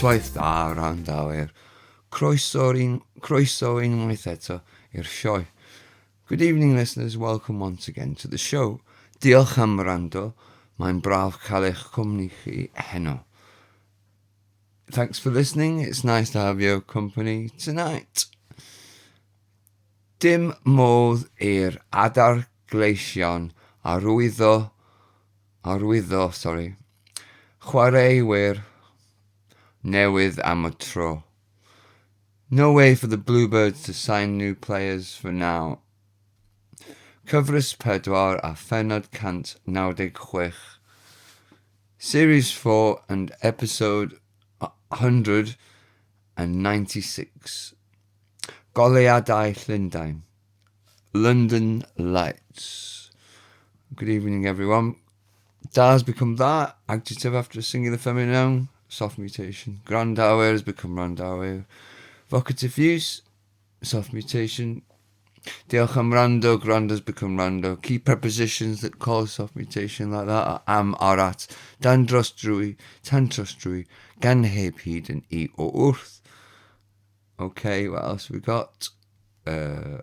Noswaith da wrandawyr. Croeso unwaith eto i'r sioe. Good evening, listeners. Welcome once again to the show. Diolch am wrando. Mae'n braf cael eich cwmni chi, heno. Thanks for listening. It's nice to have your company tonight. Dim modd i'r Adar Gleision arwyddo, chwaraewyr newydd am y tro. No way for the Bluebirds to sign new players for now. Cyfres 4 a phenod cant 96. Series 4 and episode 196. Goleuadau Llundain. London Lights. Good evening, everyone. Da's become that. Adjective after a singular feminine noun. Soft mutation. Wrandawyr has become wrandawyr. Vocative use. Soft mutation. Diolch am wrando. Grando's become wrando. Key prepositions that cause soft mutation like that are am, are at, dan dros drwy, tan dros drwy, gan heb hyd and e o wrth. Okay, what else we got? I'm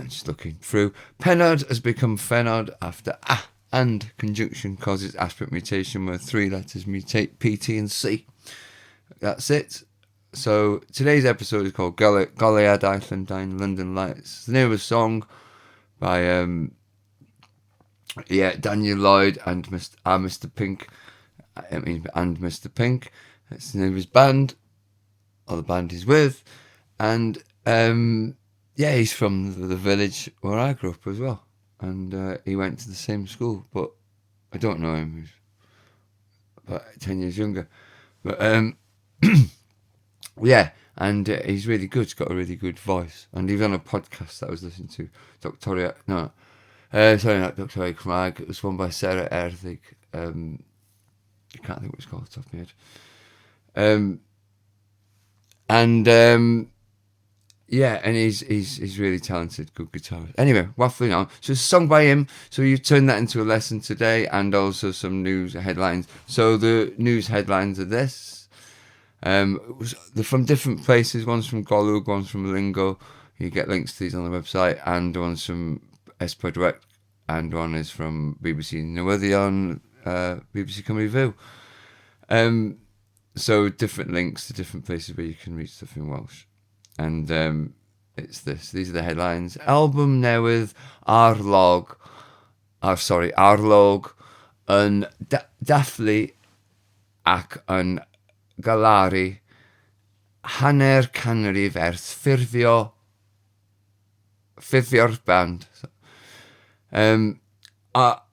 just looking through. Pennod has become phenod after a and conjunction causes aspirate mutation where 3 letters mutate P, T and C. That's it. So today's episode is called Goleuadau Llundain, London Lights. It's the name of a song by Daniel Lloyd and Mr. Pink. And Mr. Pink. That's the name of his band, or the band he's with. And he's from the village where I grew up as well. And he went to the same school, but I don't know him. He's about 10 years younger. But yeah, and he's really good. He's got a really good voice. And he was on a podcast that I was listening to. Not Dr. A. Crag. It was one by Sarah Erthig. I can't think what it's called off the top of my head. And he's really talented, good guitarist. Anyway, waffling on. So it's a song by him. So you turn that into a lesson today, and also some news headlines. So the news headlines are this. They're from different places. One's from Goleuadau, one's from Lingo. You get links to these on the website, and one's from s04e196, and one is from BBC Newydd BBC Cwmni View. So different links to different places where you can read stuff in Welsh. And it's this. These are the headlines. Album newydd arlog yn dathlu ac yn galaru hanner canrif ers ffurfio'r band.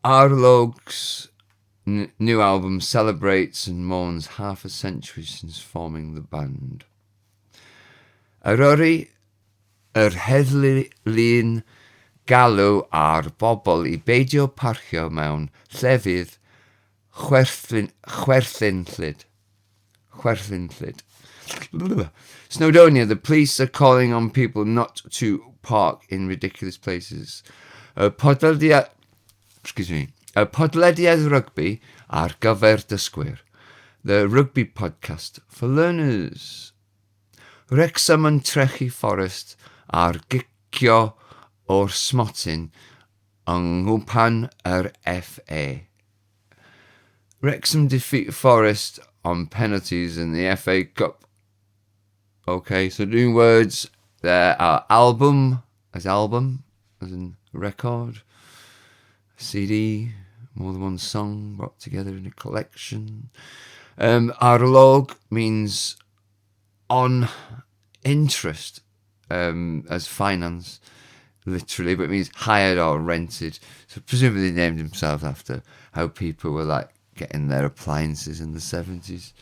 Arlog's new album celebrates and mourns half a century since forming the band. Yr heddlu'n galw ar bobl I beidio parcio mewn llefydd chwerthinllyd. Snowdonia, the police are calling on people not to park in ridiculous places. Podlediad rugby ar gyfer dysgwyr. The rugby podcast for learners. Wrexham yn trechu Forest ar gicio o'r smotyn yng nghwpan yr FA. Wrexham defeat Forest on penalties in the FA Cup. Okay, so new words there are album, as in record, CD, more than one song brought together in a collection. Arlog means on interest, as finance, literally, but it means hired or rented. So presumably they named themselves after how people were like getting their appliances in the 70s,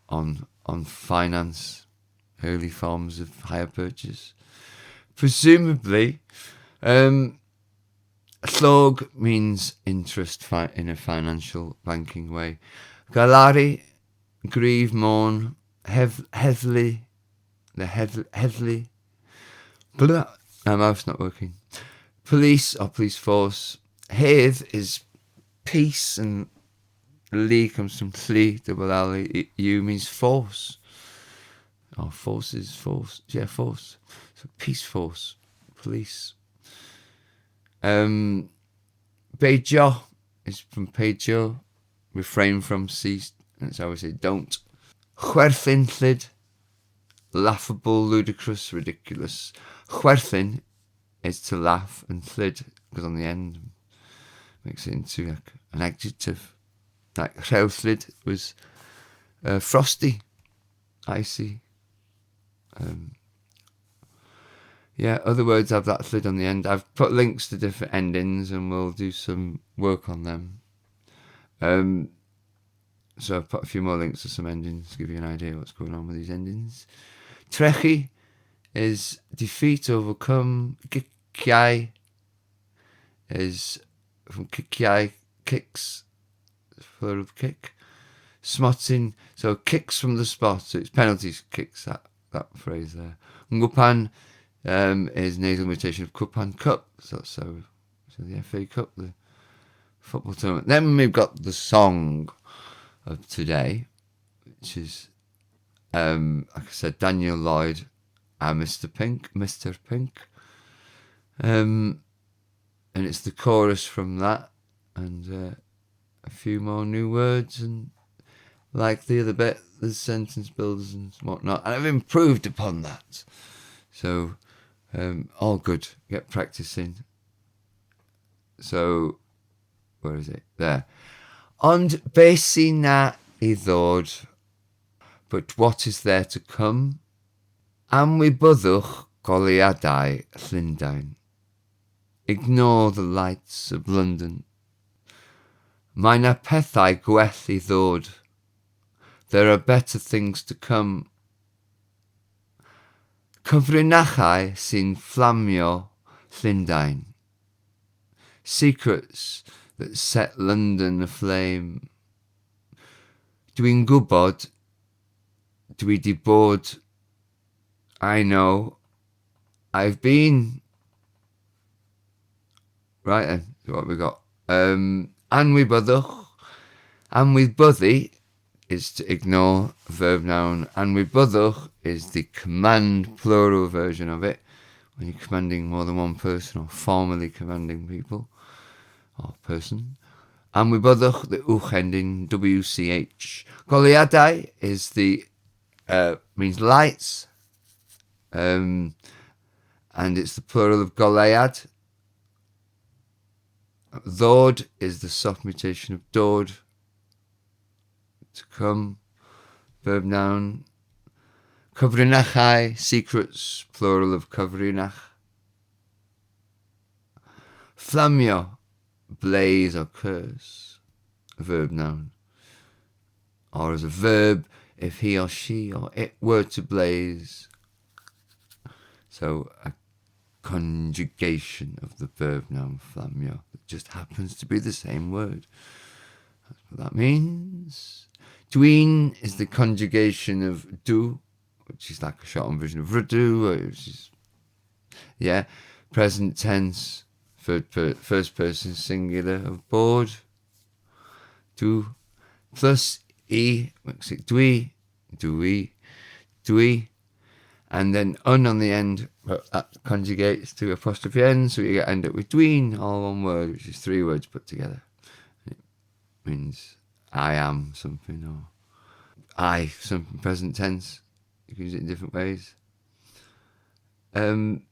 on finance, early forms of hire purchase. Presumably, llog means interest in a financial banking way. Galaru, grieve, mourn, heddlu. Blah. My mouth's not working. Police or police force. Hedd is peace, and Lee comes from Llŷ, double L-U, means force. Oh, force is force. Yeah, force. So peace force, police. Beidio is from peidio, refrain from, cease. That's how we say don't. Chwerthin llyd, laughable, ludicrous, ridiculous. Chwerthin is to laugh, and llyd goes on the end, makes it into like an adjective. Like rhewllyd was frosty, icy. Yeah, other words have that llyd on the end. I've put links to different endings, and we'll do some work on them. So I've put a few more links to some endings to give you an idea what's going on with these endings. Trechi is defeat, overcome. Giciau is from ciciau, kicks, plural of kick. Smotting, so kicks from the spot. So it's penalties, kicks, that phrase there. Ngwpan is nasal imitation of cwpan, cup. So the FA Cup, the football tournament. Then we've got the song of today, which is, like I said, Daniel Lloyd and Mr. Pink. And it's the chorus from that, and a few more new words, and like the other bit, there's sentence builders and whatnot, and I've improved upon that. So, all good. Get practicing. So, where is it? There. Ond be sy na I ddod, but what is there to come? Anwybyddwch Goleuadau Llundain. Ignore the lights of London. Mae na pethau gwell I ddod. There are better things to come. Cyfrinachau sy'n fflamio Llundain. Secrets that set London aflame. Dwi'n gwybod, dwi 'di bod, I know, I've been. Right then, what have we got? Anwybyddwch. Anwybyddu is to ignore, verb noun. Anwybyddwch is the command plural version of it, when you're commanding more than one person or formally commanding people or person. Anwybyddwch, the uch ending, WCH. Goleuadau is the, means lights, and it's the plural of goleuad. Ddod is the soft mutation of dod, to come, verb noun. Cyfrinachau, secrets, plural of cyfrinach. Fflamio, blaze or curse, verb noun. Or as a verb, if he or she or it were to blaze. So a conjugation of the verb noun fflamio. It just happens to be the same word. That's what that means. Dwi'n is the conjugation of do, which is like a shortened version of wrando, which is, yeah, present tense, first person singular of bored. Do, plus e makes it dwi, dwi, and then un on the end, that conjugates to apostrophe n, so you end up with dwi'n, all one word, which is three words put together. It means I am something, or I something present tense. You can use it in different ways. I am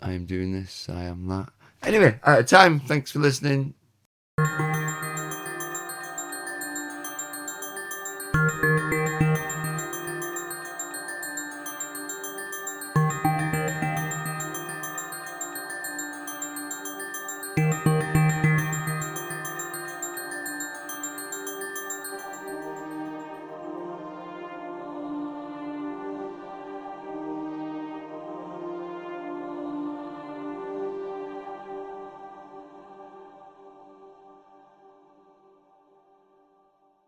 doing this, I am that. Anyway, out of time. Thanks for listening.